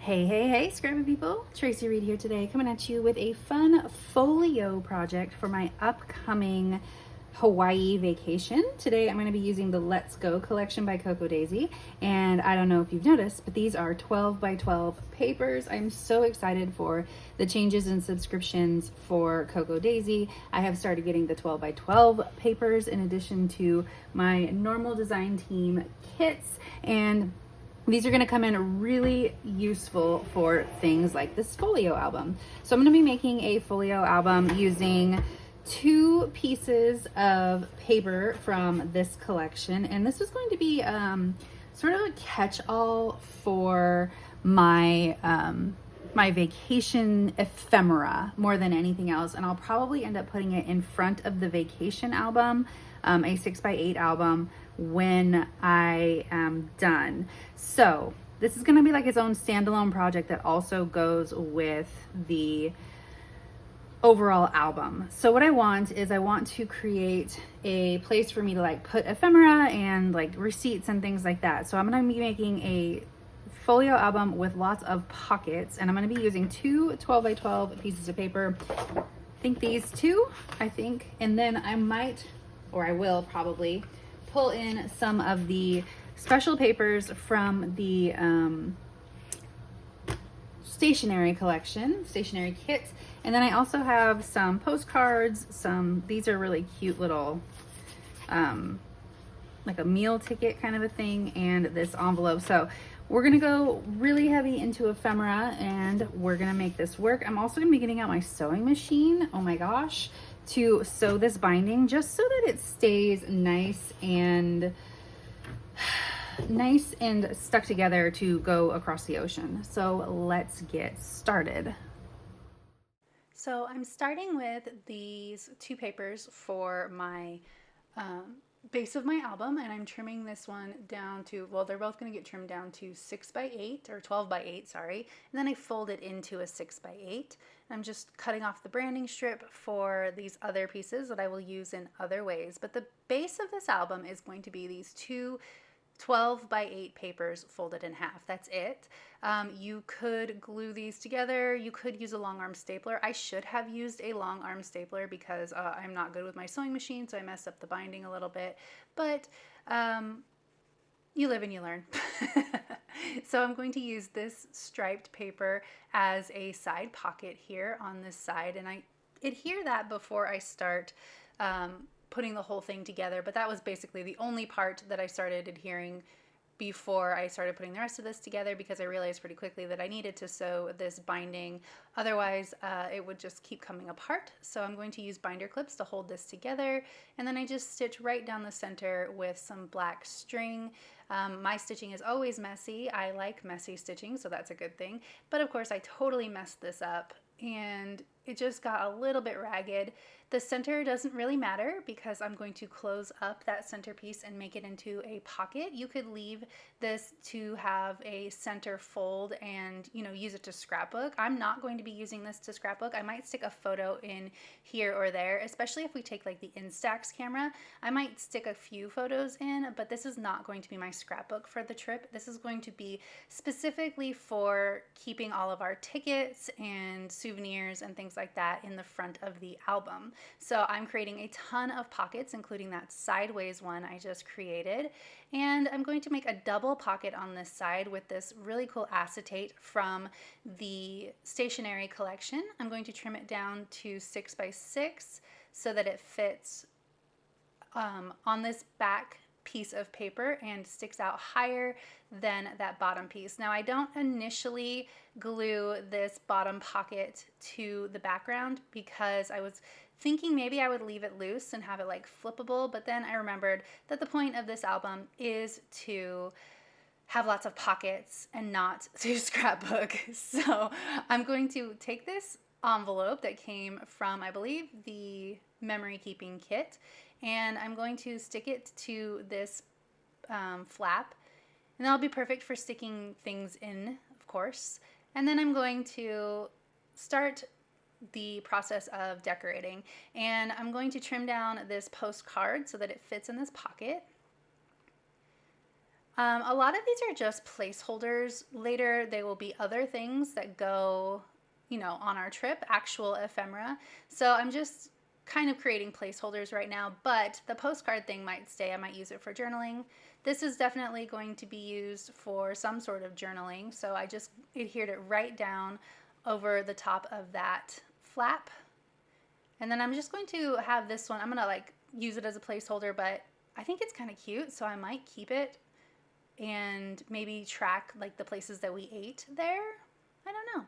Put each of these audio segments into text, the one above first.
Hey, scrappy people. Tracy Reed here today, coming at you with a fun folio project for my upcoming Hawaii vacation. Today I'm going to be using the Let's Go collection by Coco Daisy, and I don't know if you've noticed, but these are 12 by 12 papers. I'm so excited for the changes in subscriptions for Coco Daisy. I have started getting the 12 by 12 papers in addition to my normal design team kits, and these are going to come in really useful for things like this folio album. So I'm going to be making a folio album using two pieces of paper from this collection, and this is going to be sort of a catch-all for my my vacation ephemera more than anything else, and I'll probably end up putting it in front of the vacation album, a 6x8 album, when I am done. So this is going to be like its own standalone project that also goes with the overall album. So what I want to create a place for me to like put ephemera and like receipts and things like that. So I'm going to be making a folio album with lots of pockets, and I'm going to be using two 12 by 12 pieces of paper. I think these two, and then I might, or I will probably pull in some of the special papers from the stationery collection, stationery kit. And then I also have some postcards, these are really cute little, like a meal ticket kind of a thing, and this envelope. So we're gonna go really heavy into ephemera and we're gonna make this work. I'm also gonna be getting out my sewing machine, oh my gosh, to sew this binding just so that it stays nice and stuck together to go across the ocean. So let's get started. So I'm starting with these two papers for my base of my album, and I'm trimming this one down to, well, they're both going to get trimmed down to 6x8 or 12 by 8, sorry, and then I fold it into a 6x8. I'm just cutting off the branding strip for these other pieces that I will use in other ways, but the base of this album is going to be these two 12 by 8 papers folded in half. That's it. You could glue these together. You could use a long arm stapler. I should have used a long arm stapler because I'm not good with my sewing machine, so I messed up the binding a little bit, but you live and you learn. So I'm going to use this striped paper as a side pocket here on this side, and I adhere that before I start putting the whole thing together, but that was basically the only part that I started adhering before I started putting the rest of this together, because I realized pretty quickly that I needed to sew this binding, otherwise it would just keep coming apart. So I'm going to use binder clips to hold this together, and then I just stitch right down the center with some black string. My stitching is always messy. I like messy stitching, so that's a good thing, but of course I totally messed this up and it just got a little bit ragged. The center doesn't really matter because I'm going to close up that center piece and make it into a pocket. You could leave this to have a center fold and, you know, use it to scrapbook. I'm not going to be using this to scrapbook. I might stick a photo in here or there, especially if we take like the Instax camera. I might stick a few photos in, but this is not going to be my scrapbook for the trip. This is going to be specifically for keeping all of our tickets and souvenirs and things like that in the front of the album. So I'm creating a ton of pockets, including that sideways one I just created, and I'm going to make a double pocket on this side with this really cool acetate from the stationery collection. I'm going to trim it down to 6x6 so that it fits on this back piece of paper and sticks out higher than that bottom piece. Now I don't initially glue this bottom pocket to the background because I was thinking maybe I would leave it loose and have it like flippable, but then I remembered that the point of this album is to have lots of pockets and not to scrapbook. So I'm going to take this envelope that came from, I believe, the memory keeping kit, and I'm going to stick it to this flap, and that'll be perfect for sticking things in, of course. And then I'm going to start the process of decorating, and I'm going to trim down this postcard so that it fits in this pocket. A lot of these are just placeholders. Later, they will be other things that go, you know, on our trip, actual ephemera. So I'm just kind of creating placeholders right now, but the postcard thing might stay. I might use it for journaling. This is definitely going to be used for some sort of journaling. So I just adhered it right down over the top of that flap. And then I'm just going to have this one, I'm gonna like use it as a placeholder, but I think it's kind of cute, so I might keep it and maybe track like the places that we ate there. I don't know.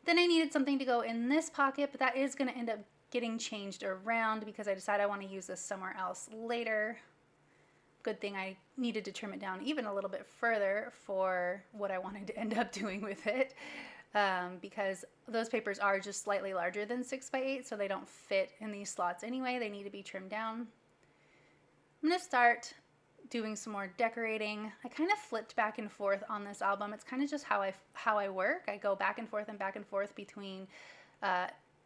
Then I needed something to go in this pocket, but that is going to end up getting changed around because I decided I want to use this somewhere else later. Good thing I needed to trim it down even a little bit further for what I wanted to end up doing with it, because those papers are just slightly larger than 6x8, so they don't fit in these slots anyway. They need to be trimmed down. I'm going to start doing some more decorating. I kind of flipped back and forth on this album. It's kind of just how I work. I go back and forth between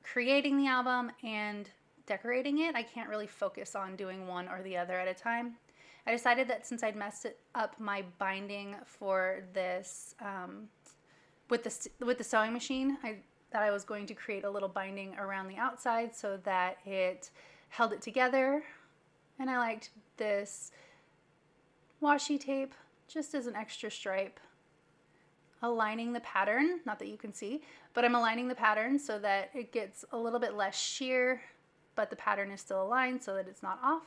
creating the album and decorating it. I can't really focus on doing one or the other at a time. I decided that since I'd messed up my binding for this with the sewing machine, that I was going to create a little binding around the outside so that it held it together. And I liked this washi tape just as an extra stripe, aligning the pattern, not that you can see, but I'm aligning the pattern so that it gets a little bit less sheer, but the pattern is still aligned so that it's not off.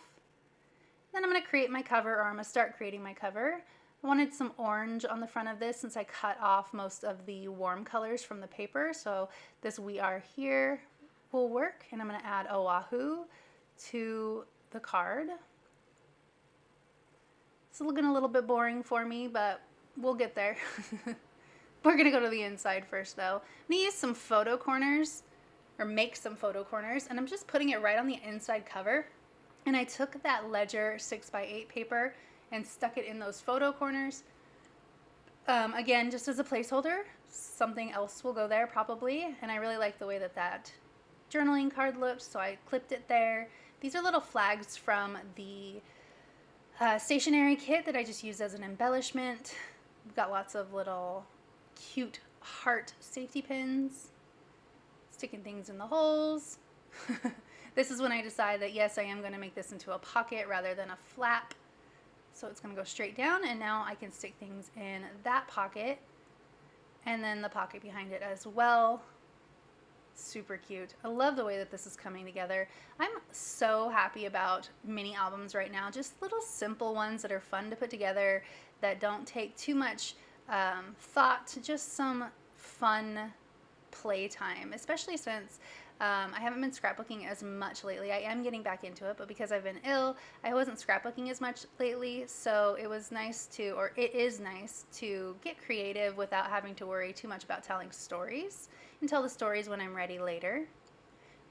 Then I'm going to create my cover, or I'm going to start creating my cover. I wanted some orange on the front of this since I cut off most of the warm colors from the paper, so this "We Are Here" will work, and I'm going to add Oahu to the card. It's looking a little bit boring for me, but we'll get there. We're gonna go to the inside first though. I'm gonna use some photo corners, or make some photo corners, and I'm just putting it right on the inside cover. And I took that Ledger 6x8 paper and stuck it in those photo corners. Again, just as a placeholder, something else will go there probably. And I really like the way that that journaling card looks, so I clipped it there. These are little flags from the stationery kit that I just used as an embellishment. We've got lots of little cute heart safety pins, sticking things in the holes. This is when I decide that yes, I am going to make this into a pocket rather than a flap. So it's going to go straight down, and now I can stick things in that pocket and then the pocket behind it as well. Super cute. I love the way that this is coming together. I'm so happy about mini albums right now. Just little simple ones that are fun to put together, that don't take too much thought, just some fun playtime, especially since I haven't been scrapbooking as much lately. I am getting back into it, but because I've been ill, I wasn't scrapbooking as much lately, so it was nice to, or it is nice to get creative without having to worry too much about telling stories, and tell the stories when I'm ready later.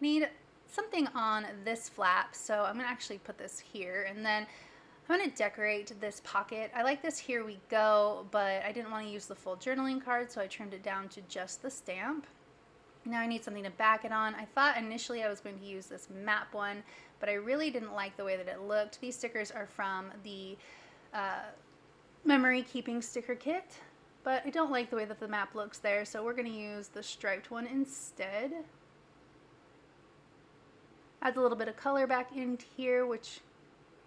Need something on this flap, so I'm going to actually put this here, and then I'm going to decorate this pocket. I like this "Here We Go," but I didn't want to use the full journaling card, so I trimmed it down to just the stamp. Now I need something to back it on. I thought initially I was going to use this map one, but I really didn't like the way that it looked. These stickers are from the memory keeping sticker kit, but I don't like the way that the map looks there, so we're going to use the striped one instead. Adds a little bit of color back in here, which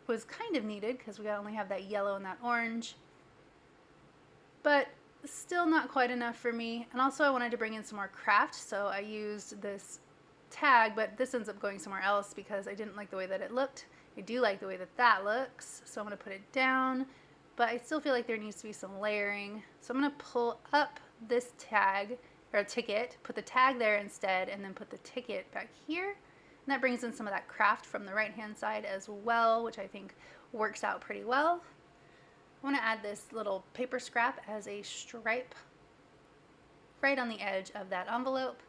was kind of needed because we only have that yellow and that orange, but still not quite enough for me. And also I wanted to bring in some more craft, so I used this tag, but this ends up going somewhere else because I didn't like the way that it looked. I do like the way that that looks, so I'm going to put it down, but I still feel like there needs to be some layering. So I'm going to pull up this tag, or ticket, put the tag there instead, and then put the ticket back here. And that brings in some of that craft from the right hand side as well, which I think works out pretty well. I want to add this little paper scrap as a stripe right on the edge of that envelope.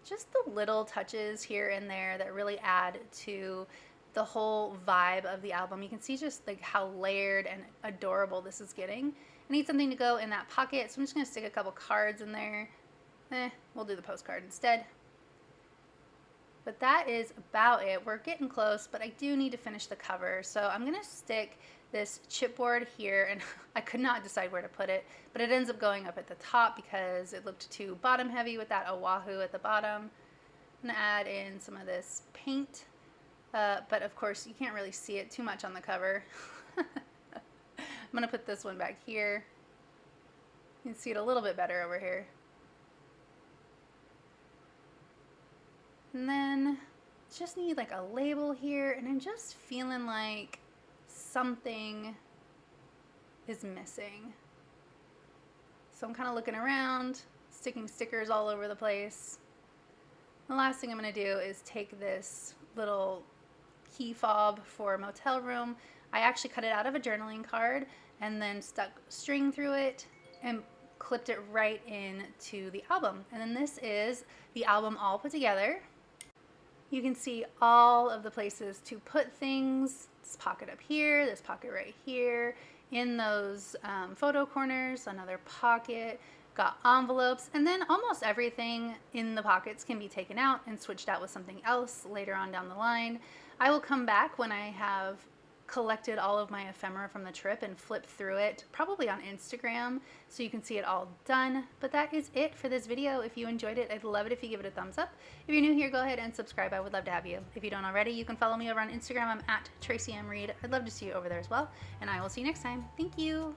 Just the little touches here and there that really add to the whole vibe of the album. You can see just like how layered and adorable this is getting. I need something to go in that pocket, so I'm just going to stick a couple cards in there. We'll do the postcard instead. But that is about it. We're getting close, but I do need to finish the cover. So I'm going to stick this chipboard here, and I could not decide where to put it, but it ends up going up at the top because it looked too bottom heavy with that Oahu at the bottom. I'm gonna add in some of this paint, but of course you can't really see it too much on the cover. I'm gonna put this one back here. You can see it a little bit better over here. And then just need like a label here, and I'm just feeling like something is missing. So I'm kind of looking around, sticking stickers all over the place. The last thing I'm going to do is take this little key fob for a motel room. I actually cut it out of a journaling card and then stuck string through it and clipped it right into the album. And then this is the album all put together. You can see all of the places to put things. This pocket up here, this pocket right here, in those photo corners, another pocket, got envelopes, and then almost everything in the pockets can be taken out and switched out with something else later on down the line. I will come back when I have collected all of my ephemera from the trip and flip through it, probably on Instagram, so you can see it all done. But that is it for this video. If you enjoyed it, I'd love it if you give it a thumbs up. If you're new here, go ahead and subscribe. I would love to have you. If you don't already, you can follow me over on Instagram. I'm at Tracy M. Reed. I'd love to see you over there as well, and I will see you next time. Thank you.